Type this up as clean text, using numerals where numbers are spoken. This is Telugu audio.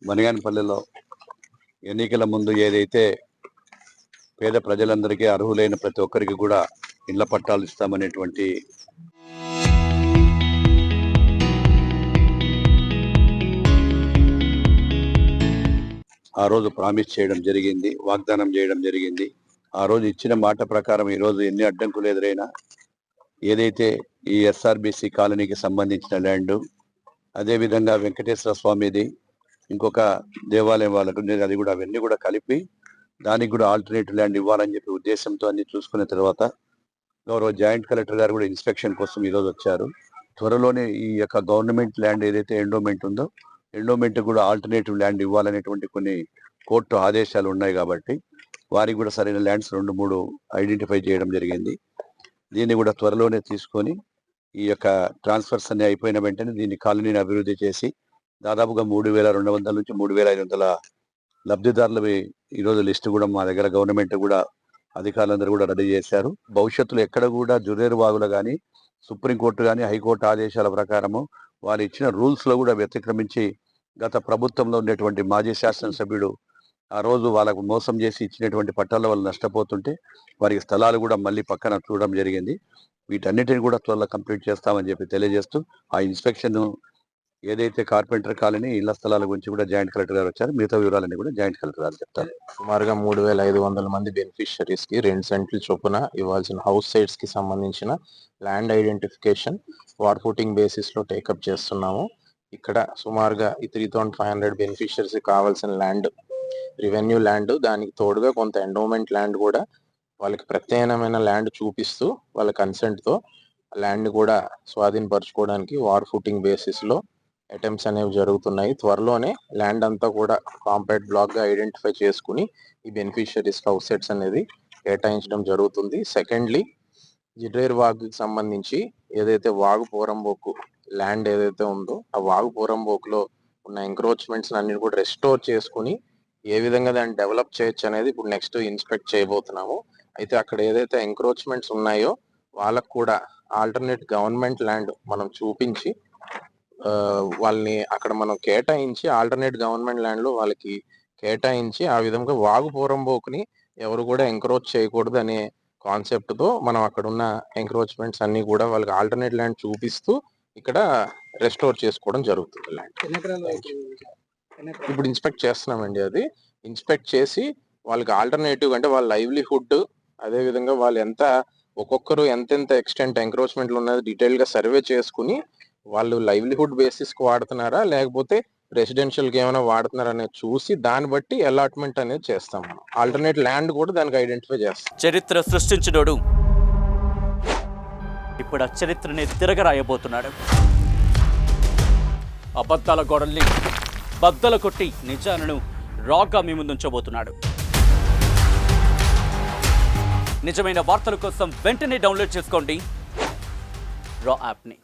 బనియాన్పల్లిలో ఎన్నికల ముందు ఏదైతే పేద ప్రజలందరికీ అర్హులైన ప్రతి ఒక్కరికి కూడా ఇళ్ల పట్టాలు ఇస్తామనేటువంటి ఆ రోజు ప్రామిస్ చేయడం జరిగింది, వాగ్దానం చేయడం జరిగింది. ఆ రోజు ఇచ్చిన మాట ప్రకారం ఈరోజు ఎన్ని అడ్డంకులు ఎదురైనా ఏదైతే ఈ ఎస్ఆర్బిసి కాలనీకి సంబంధించిన ల్యాండ్, అదేవిధంగా వెంకటేశ్వర స్వామిది ఇంకొక దేవాలయం వాళ్ళకు అది కూడా అవన్నీ కూడా కలిపి దానికి కూడా ఆల్టర్నేటివ్ ల్యాండ్ ఇవ్వాలని చెప్పి ఉద్దేశంతో అన్ని చూసుకున్న తర్వాత గౌరవ జాయింట్ కలెక్టర్ గారు కూడా ఇన్స్పెక్షన్ కోసం ఈరోజు వచ్చారు. త్వరలోనే ఈ యొక్క గవర్నమెంట్ ల్యాండ్ ఏదైతే ఎండోమెంట్ ఉందో ఎండోమెంట్ కూడా ఆల్టర్నేటివ్ ల్యాండ్ ఇవ్వాలనేటువంటి కొన్ని కోర్టు ఆదేశాలు ఉన్నాయి కాబట్టి వారికి కూడా సరైన ల్యాండ్స్ 2-3 ఐడెంటిఫై చేయడం జరిగింది. దీన్ని కూడా త్వరలోనే తీసుకొని ఈ యొక్క ట్రాన్స్ఫర్స్ అన్ని అయిపోయిన వెంటనే దీన్ని కాలనీని అభివృద్ధి చేసి దాదాపుగా 3,200 నుంచి 3,500 లబ్ధిదారులవి ఈరోజు లిస్టు కూడా మా దగ్గర గవర్నమెంట్ కూడా అధికారులందరూ కూడా రెడీ చేశారు. భవిష్యత్తులో ఎక్కడ కూడా జురేరు వాగులు కానీ సుప్రీంకోర్టు కానీ హైకోర్టు ఆదేశాల ప్రకారము వారు ఇచ్చిన రూల్స్ లో కూడా వ్యతిక్రమించి గత ప్రభుత్వంలో ఉండేటువంటి మాజీ శాసనసభ్యుడు ఆ రోజు వాళ్ళకు మోసం చేసి ఇచ్చినటువంటి పట్టాల వాళ్ళు నష్టపోతుంటే వారికి స్థలాలు కూడా మళ్ళీ పక్కన చూడడం జరిగింది. వీటన్నిటిని కూడా త్వరలో కంప్లీట్ చేస్తామని చెప్పి తెలియజేస్తూ ఆ ఇన్స్పెక్షన్ ఏదైతే కార్పెంటర్ కాలనీ ఇళ్ల స్థలాల గురించి కూడా జాయింట్ కలెక్టర్ గారు వచ్చారు. మిగతా వివరాలన్నీ కూడా జాయింట్ కలెక్టర్ గారు చెప్తారు. సుమారుగా 3,500 మంది బెనిఫిషరీస్ కి 2 సెంట్లు చొప్పున ఇవ్వాల్సిన హౌస్ సైట్స్ కి సంబంధించిన land identification war footing basis లో టేకప్ చేస్తున్నాము. ఇక్కడ సుమారుగా ఈ 3,500 బెనిఫిషరీస్ కావాల్సిన ల్యాండ్ రెవెన్యూ ల్యాండ్, దానికి తోడుగా కొంత ఎండోమెంట్ ల్యాండ్ కూడా వాళ్ళకి ప్రత్యేకమైన ల్యాండ్ చూపిస్తూ వాళ్ళ కన్సెంట్ తో ల్యాండ్ కూడా స్వాధీనపరచుకోవడానికి వార్ ఫుటింగ్ బేసిస్ లో అటెంప్ట్స్ అనేవి జరుగుతున్నాయి. త్వరలోనే ల్యాండ్ అంతా కూడా కాంపాక్ట్ బ్లాక్ గా ఐడెంటిఫై చేసుకుని ఈ బెనిఫిషరీస్ హౌస్ సెట్స్ అనేది కేటాయించడం జరుగుతుంది. సెకండ్లీ, జిడ్రేర్ వాగుకి సంబంధించి ఏదైతే వాగు పోరంబోకు ల్యాండ్ ఏదైతే ఉందో ఆ వాగు పోరంబోకులో ఉన్న ఎంక్రోచ్మెంట్స్ అన్ని కూడా రెస్టోర్ చేసుకుని ఏ విధంగా దాన్ని డెవలప్ చేయొచ్చు అనేది ఇప్పుడు నెక్స్ట్ ఇన్స్పెక్ట్ చేయబోతున్నాము. అయితే అక్కడ ఏదైతే ఎంక్రోచ్మెంట్స్ ఉన్నాయో వాళ్ళకు కూడా ఆల్టర్నేట్ గవర్నమెంట్ ల్యాండ్ మనం చూపించి వాళ్ళని అక్కడ మనం కేటాయించి ఆల్టర్నేట్ గవర్నమెంట్ ల్యాండ్ లో వాళ్ళకి కేటాయించి ఆ విధంగా వాగు పోరంబోకుని ఎవరు కూడా ఎంక్రోచ్ చేయకూడదు అనే కాన్సెప్ట్ తో మనం అక్కడ ఉన్న ఎంక్రోచ్మెంట్స్ అన్ని కూడా వాళ్ళకి ఆల్టర్నేట్ ల్యాండ్ చూపిస్తూ ఇక్కడ రెస్టోర్ చేసుకోవడం జరుగుతుంది. ల్యాండ్ ఇప్పుడు ఇన్స్పెక్ట్ చేస్తున్నామండి. అది ఇన్స్పెక్ట్ చేసి వాళ్ళకి ఆల్టర్నేటివ్ అంటే వాళ్ళ లైవ్లీహుడ్, అదే విధంగా వాళ్ళు ఎంత ఒక్కొక్కరు ఎంతెంత ఎక్స్టెంట్ ఎంక్రోచ్మెంట్లు ఉన్నది డీటెయిల్ గా సర్వే చేసుకుని వాళ్ళు లైవ్లీహుడ్ బేసిస్ కు వాడుతున్నారా లేకపోతే రెసిడెన్షియల్ కి ఏమైనా వాడుతున్నారా అనేది చూసి దాన్ని బట్టి అలాట్మెంట్ అనేది చేస్తాం. మనం ఆల్టర్నేట్ ల్యాండ్ కూడా దానికి ఐడెంటిఫై చేస్తాం. చరిత్ర సృష్టించినోడు ఇప్పుడు ఆ చరిత్రని తిరగరాయబోతున్నాడు. అబద్ధాల గోడల్ని బద్దల కొట్టి నిజాలను రాగా మీ ముందుంచబోతున్నాడు. నిజమైన వార్తల కోసం వెంటనే డౌన్లోడ్ చేసుకోండి రా యాప్ని.